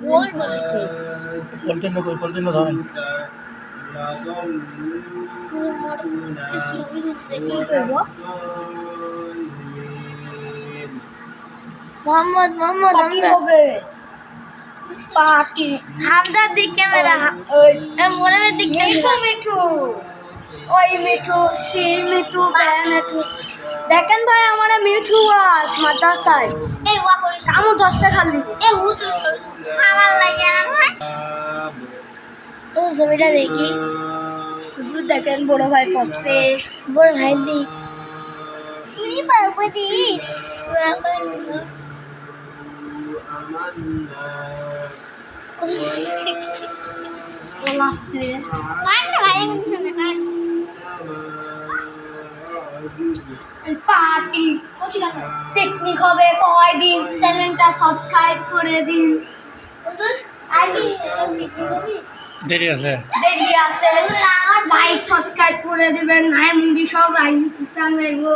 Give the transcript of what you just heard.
গোল বলেছে পল্টন ধরেন মোহাম্মদ মোহাম্মদ হামজা হবে পার্টি হামজার দিক ক্যামেরা মোরামের দিক মিঠু মিঠু ওই মিঠু সেই মিঠু মিঠু দেখেন ভাই আমার মিঠু আস মাদ্রাসায় এই ওয়া করিস আমু দশটা খালি এই হুজুর আমার লাগে আমার ও ছবিটা দেখি হুজুর দেখেন বড় ভাই পড়ছে বড় ভাই দি উনি পার্বতী পার্টি পিকনিক হবে কয়দিন চ্যানেলটা সাবস্ক্রাইব করে দিন দেরি আছে লাইক সাবস্ক্রাইব করে দিবেন নাই মুন্ডি সব আইনি কিষান মেরবো